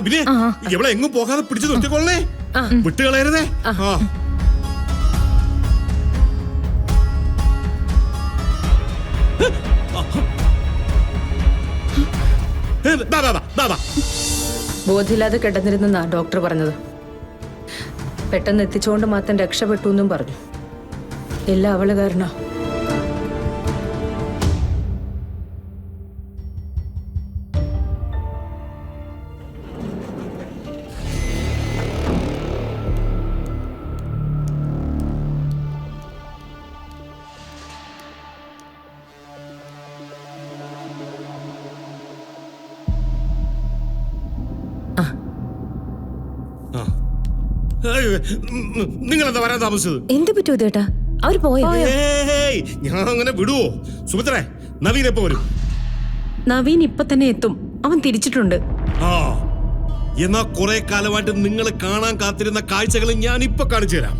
പിന്നെ എവിടെ എങ്ങും പോകാതെ പിടിച്ചു നിർത്തിക്കൊള്ളേ, വിട്ടുകളയരുതേ. ബോധമില്ലാതെ കിടന്നിരുന്നാ ഡോക്ടർ പറഞ്ഞത്. പെട്ടെന്ന് എത്തിച്ചുകൊണ്ട് മാത്രം രക്ഷപ്പെട്ടു എന്നും പറഞ്ഞു. എല്ലാം അവള് കാരണ. നിങ്ങൾ എന്താ വരാൻ താമസിച്ചത്? എന്ത് പറ്റൂ ചേട്ടാ, അവര് പോയോ? ഞാൻ അങ്ങനെ വിടുവോ? സുമിത്രേ, നവീൻ എപ്പോ വരും? നവീൻ ഇപ്പൊ തന്നെ എത്തും. അവൻ തിരിച്ചിട്ടുണ്ട്. എന്നാ കുറെ കാലമായിട്ട് നിങ്ങൾ കാണാൻ കാത്തിരുന്ന കാഴ്ചകൾ ഞാൻ ഇപ്പൊ കാണിച്ചു തരാം.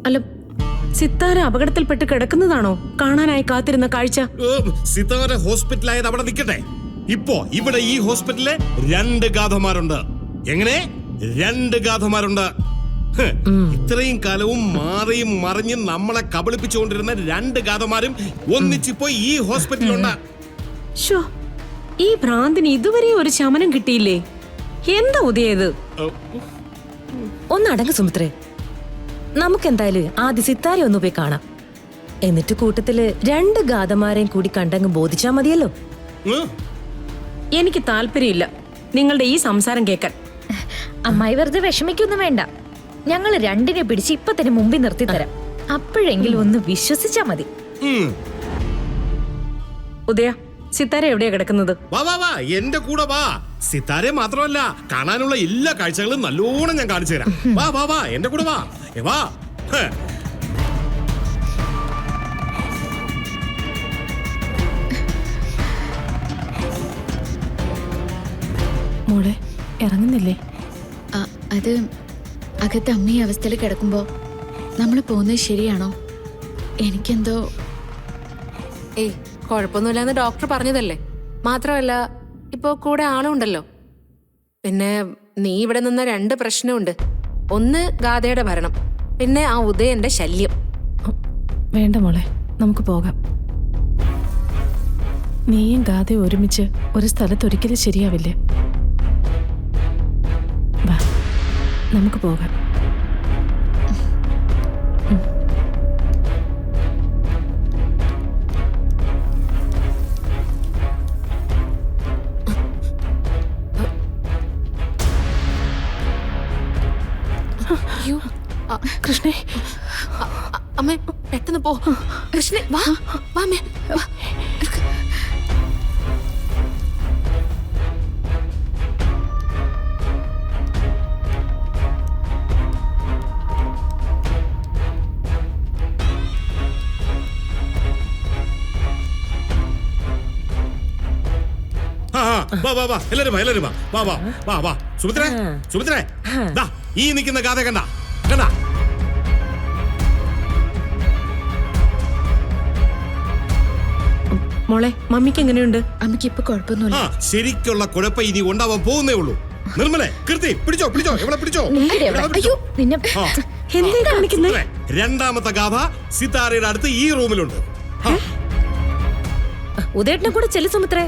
അല്ല, സിത്താര അപകടത്തിൽപ്പെട്ട് കിടക്കുന്നതാണോ കാണാനായി കാത്തിരുന്ന കാഴ്ച? സിത്താര ഹോസ്പിറ്റലായത് അവിടെ നിൽക്കട്ടെ. ഇപ്പോ ഇവിടെ ഈ ഹോസ്പിറ്റലിലെ 2 ഗാഥമാരുണ്ട്. എങ്ങനെ 2 ഗാഥമാരുണ്ട്? ഇത്രയും കാലവും മാറിയും മറിഞ്ഞും നമ്മളെ കബളിപ്പിച്ചുകൊണ്ടിരുന്ന 2 ഗാഥമാരും ഒന്നിച്ചിപ്പോ ഈ ഹോസ്പിറ്റലുണ്ട്. ഈ ഭ്രാന്തിന് ഇതുവരെ ഒരു ശമനം കിട്ടിയില്ലേ? എന്താ ഉദയത്? ഒന്നടങ്ങ് സുമിത്രേ, നമുക്കെന്തായാലും ആദ്യ സിത്താരെ ഒന്ന് പോയി കാണാം. എന്നിട്ട് കൂട്ടത്തില് 2 ഗാഥമാരെയും കൂടി കണ്ടങ്ങ് ബോധിച്ചാ മതിയല്ലോ. എനിക്ക് താല്പര്യമില്ല നിങ്ങളുടെ ഈ സംസാരം കേൾക്കാൻ. അമ്മായി വെറുതെ വിഷമിക്കൊന്നും വേണ്ട. ഞങ്ങൾ 2നെ പിടിച്ച് ഇപ്പൊ തന്നെ മുമ്പിൽ നിർത്തി തരാം. അപ്പോഴെങ്കിലും ഒന്ന് വിശ്വസിച്ചാ മതി. ഉദയ, സിത്താര എവിടെയാ കിടക്കുന്നത്? വാ വാ വാ, എന്റെ കൂടെ വാ. സിത്താരെ മാത്രമല്ല, കാണാനുള്ള എല്ലാ കാഴ്ചകളും നല്ലോണം ഞാൻ കാണിച്ചു തരാം. വാ വാ വാ, എന്റെ കൂടെ വാ. വാ. മോളെ ഇറങ്ങുന്നില്ലേ? അത് അകത്ത് അമ്മ ഈ അവസ്ഥയിൽ കിടക്കുമ്പോ നമ്മൾ പോകുന്നത് ശരിയാണോ? എനിക്കെന്തോ. കുഴപ്പമൊന്നുമില്ലെന്ന് ഡോക്ടർ പറഞ്ഞതല്ലേ. മാത്രമല്ല ഇപ്പോ കൂടെ ആളുണ്ടല്ലോ. പിന്നെ നീ ഇവിടെ നിന്ന 2 പ്രശ്നമുണ്ട്. ഒന്ന് ഗാഥയുടെ ഭരണം, പിന്നെ ആ ഉദയന്റെ ശല്യം. വേണ്ട മോളെ, നമുക്ക് പോകാം. നീയും ഗാഥയും ഒരുമിച്ച് ഒരു സ്ഥലത്ത് ഒരിക്കലും ശരിയാവില്ല. വാ, നമുക്ക് പോകാം. കൃഷ്ണേ, അമ്മ പെട്ടെന്ന് പോ. കൃഷ്ണേ, വാ വാ അമ്മേ, വാ. എല്ലാരും വാ, വാ വാ വാ വാ. സുമിത്രേ, സുമിത്രേ, ഈ നിൽക്കുന്ന ഗാഥ കണ്ട കണ്ട? മോളെ, മമ്മിക്ക് എങ്ങനെയുണ്ട്? അമ്മയ്ക്ക് ഇപ്പൊ കുഴപ്പമൊന്നുമില്ല. ശരിക്കുള്ള കുഴപ്പം ഇനി ഉണ്ടാവാൻ പോകുന്നേ ഉള്ളൂ. നിർമ്മലേ, കീർത്തി, പിടിച്ചോ പിടിച്ചോ, എവിടെ പിടിച്ചോ. എന്തേ കാണിക്കുന്നേ? 2ാമത്തെ ഗാഥ സിത്താരയുടെ അടുത്ത് ഈ റൂമിലുണ്ട്. ഉദയേട്ടനെ കൂടെ ചെല്ലു സുമിത്രേ,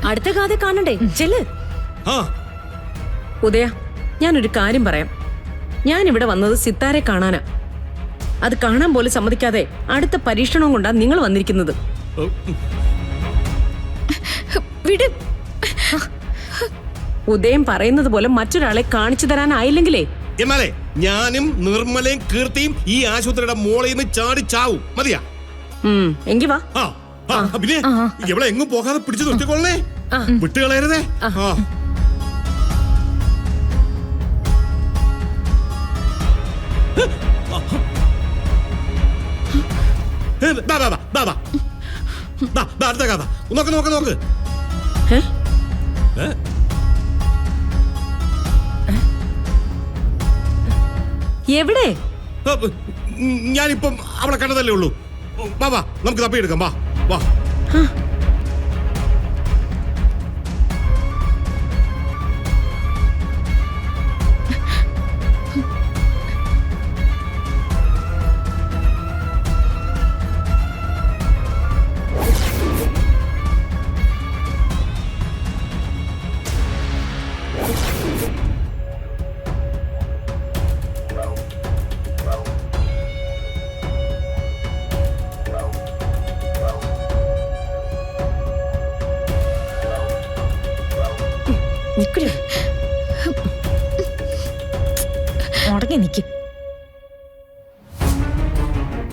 അടുത്ത ഗാഥ കാണണ്ടേ? ചെല്ല്. ഉദയ, ഞാനൊരു കാര്യം പറയാം. ഞാൻ ഇവിടെ വന്നത് സിത്താരെ കാണാനാ. അത് കാണാൻ പോലും സമ്മതിക്കാതെ അടുത്ത പരീക്ഷണവും കൊണ്ടാ നിങ്ങൾ വന്നിരിക്കുന്നത്. ഉദയം പറയുന്നത് പോലെ മറ്റൊരാളെ കാണിച്ചു തരാനായില്ലെങ്കിലേ. എന്നാലേ ഞാനും നിർമ്മലയും കീർത്തിയും ഈ ആശുപത്രിയുടെ മോളയിൽ നിന്ന് ചാടി ചാവും. മതിയാ? എങ്കി വാ. പിന്നെ എവിടെ എങ്ങും പോകാതെ പിടിച്ചു നിർത്തിക്കൊള്ളേ, വിട്ടുകളയരുതേ. അടുത്ത കഥ നോക്ക് നോക്ക് നോക്ക്. എവിടെ? ഞാനിപ്പം അവളെ കണ്ടതല്ലേ ഉള്ളൂ. വാ വാ, നമുക്ക് തപ്പിയെടുക്കാം. വാ വാ. നിക്കടി. ഉടങ്ങി നിക്ക്.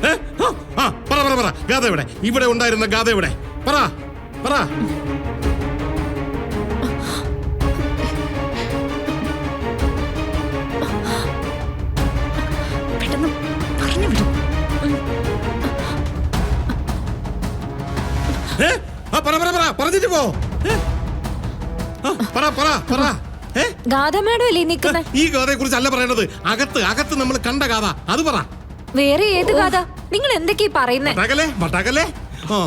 ഏ? ആ, പറ പറ പറ ഗാഥ എവിടെ? ഇവിടെ ഉണ്ടായിരുന്ന ഗാഥ എവിടെ? പറ പറ. പെട്ടെന്ന് പറഞ്ഞു വിടും. ഏ? ആ, പറ പറ പറ പറഞ്ഞിട്ട് പോ. ഏ? ആ, പറ പറ പറ. ഏ? ഗാഥ മേഡം അല്ലേ നിക്കുന്നേ? ഈ ഗാഥയെ കുറിച്ചല്ല പറയേണ്ടത്. അകത്ത് അകത്ത് നമ്മൾ കണ്ട ഗാഥ അത് പറ. വേറെ ഏത് ഗാഥ? നിങ്ങൾ എന്തൊക്കെയാ പറയുന്നേ? മട്ടകലേ മട്ടകലേ. ആ,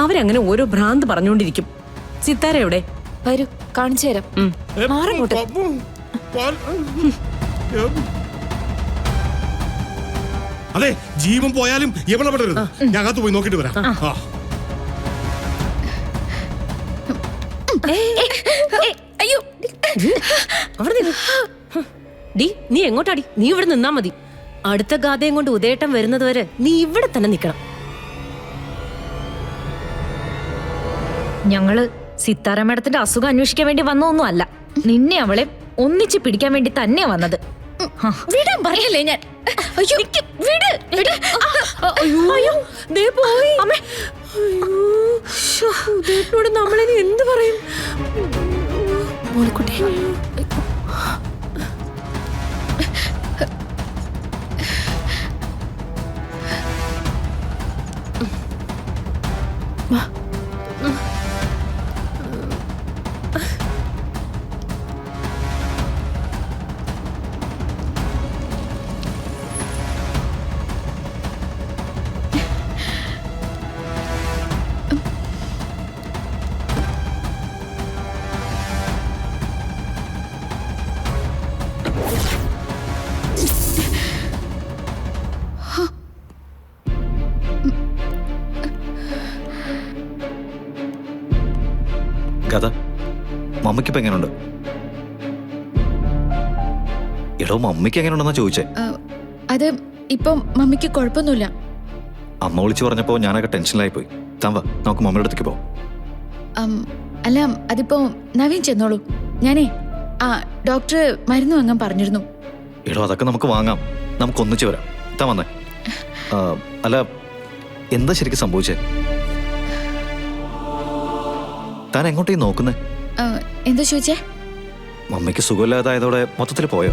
അവരങ്ങനെ ഓരോ ഭ്രാന്ത് പറഞ്ഞുകൊണ്ടിരിക്കും. സിത്താര എവിടെ? വരൂ, കാണിച്ചു തരാം. ഏ, മാറങ്ങോട്ട്. അതെ, ജീവൻ പോയാലും എവിടെ പെടരുത്. ഞാൻ അകത്ത് പോയി നോക്കിട്ട് വരാം. ആ. അയ്യോ, അവിടെ നിന്ന്. ഡി, നീ എങ്ങോട്ടാടി? നീ ഇവിടെ നിന്നാ മതി. അടുത്ത ഗാഥയും കൊണ്ട് ഉദയേട്ടൻ വരുന്നത് വരെ നീ ഇവിടെ തന്നെ നിക്കണം. ഞങ്ങള് സിത്താര മേഡത്തിന്റെ അസുഖം അന്വേഷിക്കാൻ വേണ്ടി വന്നൊന്നും അല്ല. നിന്നെ അവളെ ഒന്നിച്ച് പിടിക്കാൻ വേണ്ടി തന്നെയാ വന്നത്. വിടാൻ പറയല്ലേ ഞാൻ. അയ്യോ, വിട്, വിട്. അയ്യോ, ദേ പോയി. അമ്മേ, ഉദയേട്ടനോട് നമ്മളിനി എന്ത് പറയും? മോളിക്കുട്ടി, ഗാഥ, മമ്മിക്കിപ്പോ എങ്ങനെയുണ്ട്? എടോ, മമ്മിക്ക് എങ്ങനെയുണ്ടെന്നാ ചോദിച്ചേ. അത് ഇപ്പം മമ്മിക്ക് കുഴപ്പമൊന്നുമില്ല. അമ്മ വിളിച്ചു പറഞ്ഞപ്പോ ഞാനൊക്കെ ടെൻഷനിലായി പോയി. താൻ വാ, നമുക്ക് മമ്മിയുടെ അടുത്തേക്ക് പോവാം. അല്ല, അതിപ്പോ നവീൻ ചെന്നോളൂ. ഞാനേ ഡോക്ടർ മരുന്ന് വാങ്ങാൻ പറഞ്ഞിരുന്നു. എടോ, അതൊക്കെ നമുക്ക് വാങ്ങാം. നമുക്ക് ഒന്നിച്ച് വരാം. താൻ വന്നേ. അല്ല, എന്താ ശരിക്കും സംഭവിച്ചേ? താൻ എങ്ങോട്ടേ നോക്കുന്നേ? എന്താ ചോദിച്ചേ? മമ്മിക്ക് സുഖമില്ലാതായതോടെ മൊത്തത്തിൽ പോയോ?